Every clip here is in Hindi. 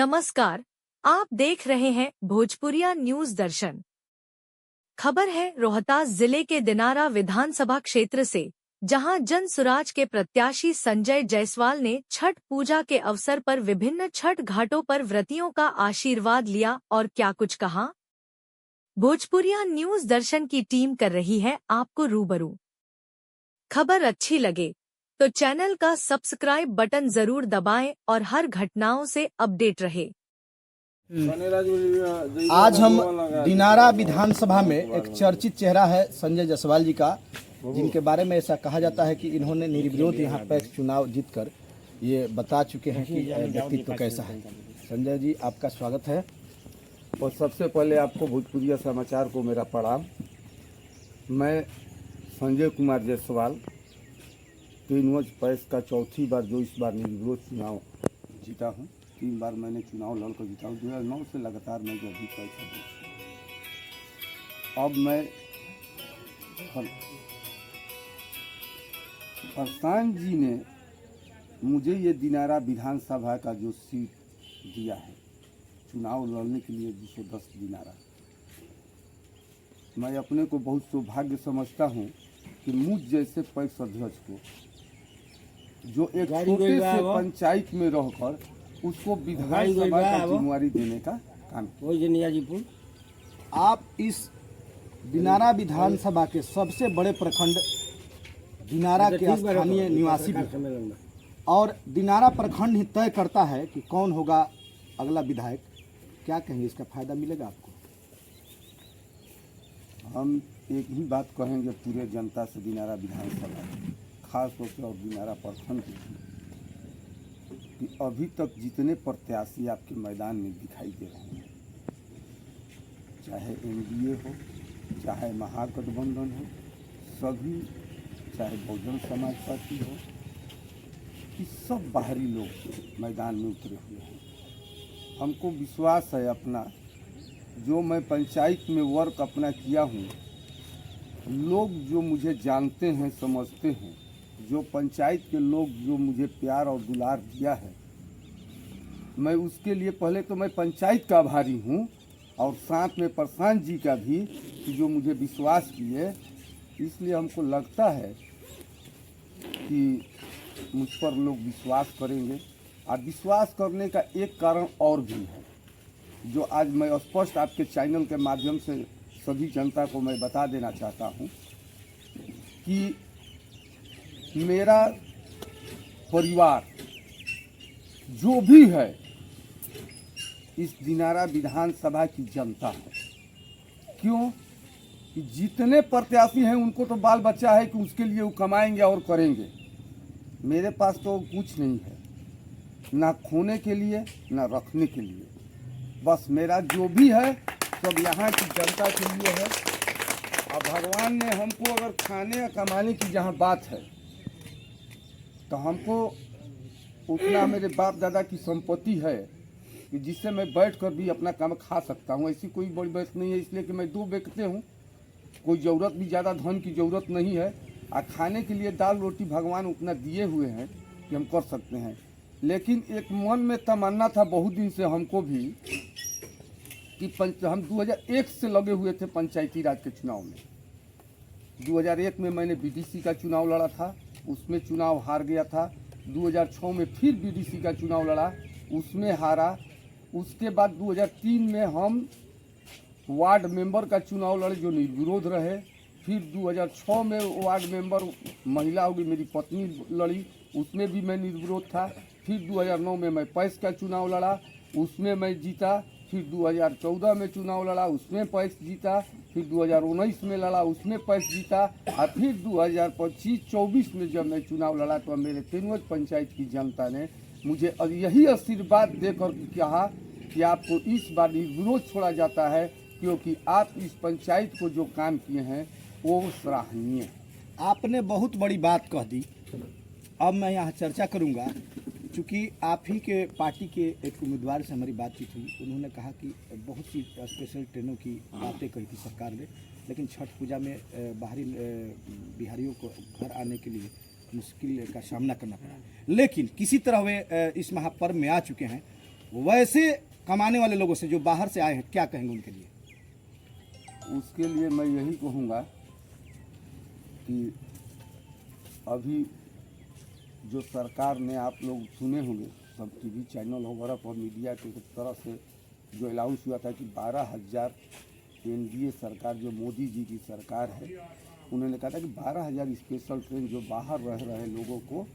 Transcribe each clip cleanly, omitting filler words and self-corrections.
नमस्कार, आप देख रहे हैं भोजपुरिया न्यूज दर्शन। खबर है रोहतास जिले के दिनारा विधानसभा क्षेत्र से, जहां जन सुराज के प्रत्याशी संजय जायसवाल ने छठ पूजा के अवसर पर विभिन्न छठ घाटों पर व्रतियों का आशीर्वाद लिया और क्या कुछ कहा। भोजपुरिया न्यूज दर्शन की टीम कर रही है आपको रूबरू। खबर अच्छी लगे तो चैनल का सब्सक्राइब बटन जरूर दबाएं और हर घटनाओं से अपडेट रहे। आज हम दिनारा विधानसभा में एक चर्चित चेहरा है संजय जायसवाल जी का, जिनके बारे में ऐसा कहा जाता है कि इन्होंने निर्विरोध यहाँ पर चुनाव जीतकर ये बता चुके हैं कि व्यक्तित्व कैसा है। संजय जी, आपका स्वागत है। और सबसे पहले आपको भोजपुरिया समाचार को मेरा प्रणाम। मैं संजय कुमार जायसवाल 3 वर्ष पैस का चौथी बार जो इस बार निर्विरोध चुनाव जीता हूँ। 3 बार मैंने चुनाव लड़कर जीता हूँ। 2009 से लगातार मैं जो अभी पैसा हूँ। अब मैं प्रशांत जी ने मुझे ये दिनारा विधानसभा का जो सीट दिया है चुनाव लड़ने के लिए 210 दिनारा, मैं अपने को बहुत सौभाग्य समझता हूँ कि मुझ जैसे पैक्स अध्यक्ष को, जो एक छोटे से पंचायत में रहकर उसको विधानसभा का जिम्मेवारी देने का काम किया। आप इस दिनारा विधानसभा के सबसे बड़े प्रखंड दिनारा के स्थानीय निवासी भी, और दिनारा प्रखंड ही तय करता है कि कौन होगा अगला विधायक। क्या कहेंगे, इसका फायदा मिलेगा आपको? हम एक ही बात कहेंगे पूरे जनता से, दिनारा विधानसभा खास तौर से और दिनारा प्रखंड कि अभी तक जितने प्रत्याशी आपके मैदान में दिखाई दे रहे हैं, चाहे एनडीए हो, चाहे महागठबंधन हो, सभी, चाहे बहुजन समाज पार्टी हो, कि सब बाहरी लोग मैदान में उतरे हुए हैं। हमको विश्वास है अपना, जो मैं पंचायत में वर्क अपना किया हूँ, लोग जो मुझे जानते हैं, समझते हैं, जो पंचायत के लोग जो मुझे प्यार और दुलार दिया है, मैं उसके लिए पहले तो मैं पंचायत का आभारी हूँ और साथ में प्रशांत जी का भी, कि जो मुझे विश्वास किए। इसलिए हमको लगता है कि मुझ पर लोग विश्वास करेंगे। और विश्वास करने का एक कारण और भी है, जो आज मैं स्पष्ट आपके चैनल के माध्यम से सभी जनता को मैं बता देना चाहता हूँ कि मेरा परिवार जो भी है इस दिनारा विधानसभा की जनता है। क्यों कि जितने प्रत्याशी हैं उनको तो बाल बच्चा है कि उसके लिए वो कमाएंगे और करेंगे। मेरे पास तो कुछ नहीं है, ना खोने के लिए ना रखने के लिए। बस मेरा जो भी है सब यहाँ की जनता के लिए है। और भगवान ने हमको अगर खाने या कमाने की जहाँ बात है तो हमको उतना मेरे बाप दादा की संपत्ति है कि जिससे मैं बैठकर भी अपना काम खा सकता हूँ। ऐसी कोई बड़ी बात नहीं है, इसलिए कि मैं 2 व्यक्ति हूँ, कोई ज़रूरत भी ज़्यादा धन की ज़रूरत नहीं है। और खाने के लिए दाल रोटी भगवान उतना दिए हुए हैं कि हम कर सकते हैं। लेकिन एक मन में तमन्ना था बहुत दिन से हमको भी कि हम 2001 से लगे हुए थे पंचायती राज के चुनाव में। 2001 में मैंने बीडीसी का चुनाव लड़ा था, उसमें चुनाव हार गया था। 2006 में फिर बीडीसी का चुनाव लड़ा, उसमें हारा। उसके बाद 2003 में हम वार्ड मेंबर का चुनाव लड़े, जो निर्विरोध रहे। फिर 2006 में वार्ड मेंबर महिला होगी, मेरी पत्नी लड़ी, उसमें भी मैं निर्विरोध था। फिर 2009 में मैं पैस का चुनाव लड़ा, उसमें मैं जीता। फिर 2014 में चुनाव लड़ा, उसमें पैस जीता। फिर 2019 में लड़ा, उसमें पैस जीता। और फिर 2025-24 में जब मैं चुनाव लड़ा तो मेरे 3 पंचायत की जनता ने मुझे यही आशीर्वाद देकर कहा कि आपको इस बार निर्विरोध छोड़ा जाता है, क्योंकि आप इस पंचायत को जो काम किए हैं वो सराहनीय है। आपने बहुत बड़ी बात कह दी। अब मैं यहाँ चर्चा करूँगा, चूँकि आप ही के पार्टी के एक उम्मीदवार से हमारी बातचीत हुई। उन्होंने कहा कि बहुत सी स्पेशल ट्रेनों की बातें कही थी सरकार ने, लेकिन छठ पूजा में बाहरी बिहारियों को घर आने के लिए मुश्किल का सामना करना पड़ा। लेकिन किसी तरह वे इस महापर्व में आ चुके हैं। वैसे कमाने वाले लोगों से जो बाहर से आए हैं, क्या कहेंगे उनके लिए? उसके लिए मैं यही कहूँगा कि अभी जो सरकार ने, आप लोग सुने होंगे सब टीवी चैनल वगैरह पर, मीडिया के तरफ से जो अनाउंस हुआ था कि 12,000 एनडीए सरकार, जो मोदी जी की सरकार है, उन्होंने कहा था कि 12,000 स्पेशल ट्रेन जो बाहर रह रहे लोगों को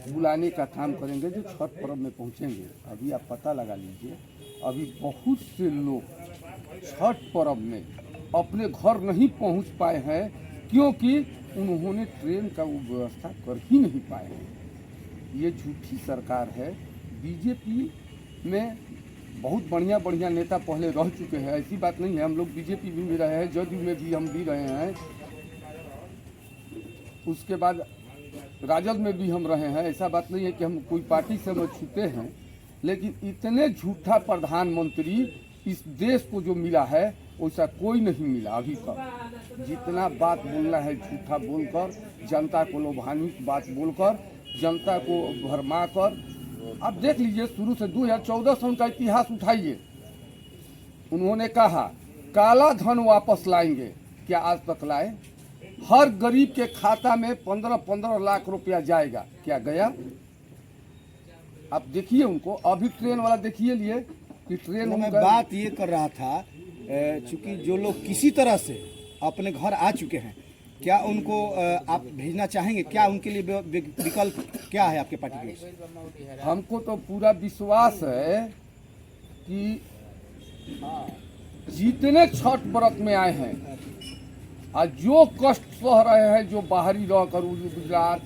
बुलाने का काम करेंगे, जो छठ पर्व में पहुंचेंगे। अभी आप पता लगा लीजिए, अभी बहुत से लोग छठ पर्व में अपने घर नहीं पहुंच पाए हैं, क्योंकि उन्होंने ट्रेन का वो व्यवस्था कर ही नहीं पाए हैं। ये झूठी सरकार है। बीजेपी में बहुत बढ़िया बढ़िया नेता पहले रह चुके हैं, ऐसी बात नहीं है। हम लोग बीजेपी में रहे हैं, जदयू में भी हम भी रहे हैं, उसके बाद राजद में भी हम रहे हैं। ऐसा बात नहीं है कि हम कोई पार्टी से हम छूटे हैं, लेकिन इतने झूठा प्रधानमंत्री इस देश को जो मिला है वैसा कोई नहीं मिला अभी तक। जितना बात बोलना है झूठा बोलकर, जनता को लोभान्वित बात बोलकर, जनता को भरमा कर, आप देख लीजिए शुरू से 2014 से उनका इतिहास उठाइए। उन्होंने कहा काला धन वापस लाएंगे, क्या आज तक लाए? हर गरीब के खाता में 15-15 लाख रुपया जाएगा, क्या गया? आप देखिए उनको। अभी ट्रेन वाला देखिए लिए कि ट्रेन मैं बात ये कर रहा था, चूंकि जो लोग किसी तरह से अपने घर आ चुके हैं, क्या उनको आप भेजना चाहेंगे? क्या उनके लिए विकल्प क्या है आपके पार्टी की ओर से? हमको तो पूरा विश्वास है कि जितने छठ व्रत में आए हैं और जो कष्ट सह रहे हैं, जो बाहरी रहकर, गुजरात,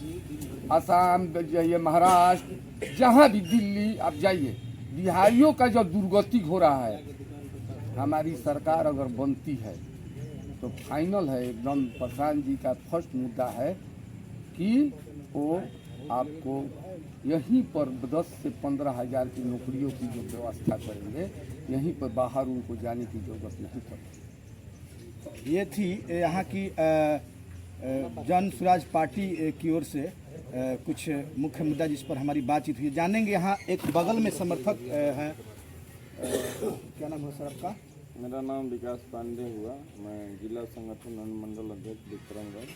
असम जाइए, महाराष्ट्र, जहाँ भी, दिल्ली आप जाइए, बिहारियों का जो दुर्गति हो रहा है, हमारी सरकार अगर बनती है तो फाइनल है एकदम। प्रधान जी का फर्स्ट मुद्दा है कि वो आपको यहीं पर 10 से 15,000 की नौकरियों की जो व्यवस्था करेंगे, यहीं पर बाहर उनको जाने की जरूरत नहीं पड़ेगी। ये थी यहाँ की जन स्वराज पार्टी की ओर से कुछ मुख्य मुद्दा जिस पर हमारी बातचीत हुई। जानेंगे यहाँ एक बगल में समर्थक हैं, क्या नाम है सर आपका? मेरा नाम विकास पांडे हुआ, मैं जिला संगठन अनुमंडल अध्यक्ष विक्रमगढ़।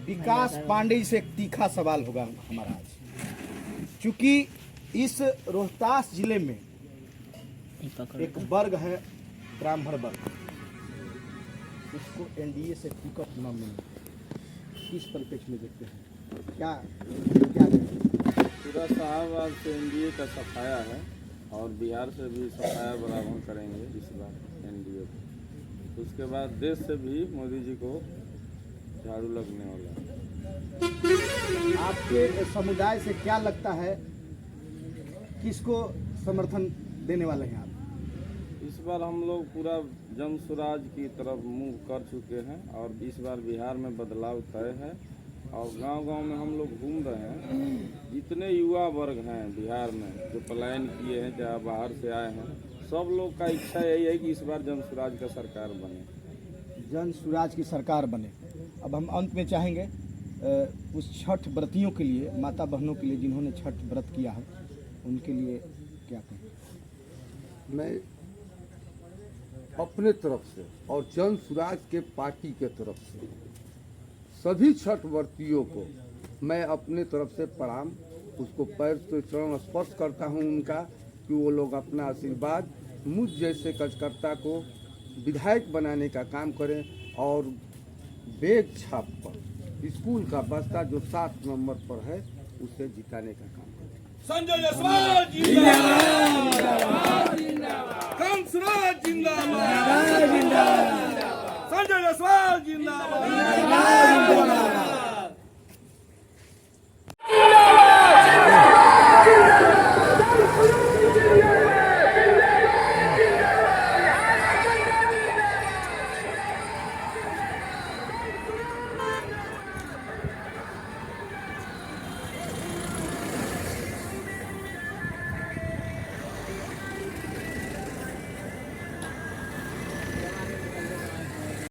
विकास पांडे जी से एक तीखा सवाल होगा हमारा आज, क्योंकि इस रोहतास जिले में एक वर्ग है ब्राह्मण वर्ग, उसको एनडीए से टिकट न मिले, किस परिप्रेक्ष्य में देखते हैं? क्या पूरा शाहबाद से एनडीए का सफाया है और बिहार से भी सफाया बराबर करेंगे इस बार एनडीए को। उसके बाद देश से भी मोदी जी को झाड़ू लगने वाला है। आपके समुदाय से क्या लगता है, किसको समर्थन देने वाले हैं आप? इस बार हम लोग पूरा जन स्वराज की तरफ मुंह कर चुके हैं और इस बार बिहार में बदलाव तय है और गांव-गांव में हम लोग घूम रहे हैं। जितने युवा वर्ग हैं बिहार में जो पलायन किए हैं, जहाँ बाहर से आए हैं, सब लोग का इच्छा यही है कि इस बार जन स्वराज का सरकार बने, जन स्वराज की सरकार बने। अब हम अंत में चाहेंगे उस छठ व्रतियों के लिए, माता बहनों के लिए जिन्होंने छठ व्रत किया है, उनके लिए क्या कहें? मैं अपने तरफ से और जन स्वराज के पार्टी के तरफ से सभी छठ व्रतियों को मैं अपने तरफ से प्रणाम, उसको पैर से चरण स्पर्श करता हूं उनका, कि वो लोग अपना आशीर्वाद मुझ जैसे कार्यकर्ता को विधायक बनाने का काम करें और बैग छाप पर स्कूल का बस्ता जो 7 नंबर पर है उसे जिताने का काम करें। संजय जायसवाल जिंदाबाद, कंसराज जिंदाबाद, संजय जायसवाल जिंदाबाद।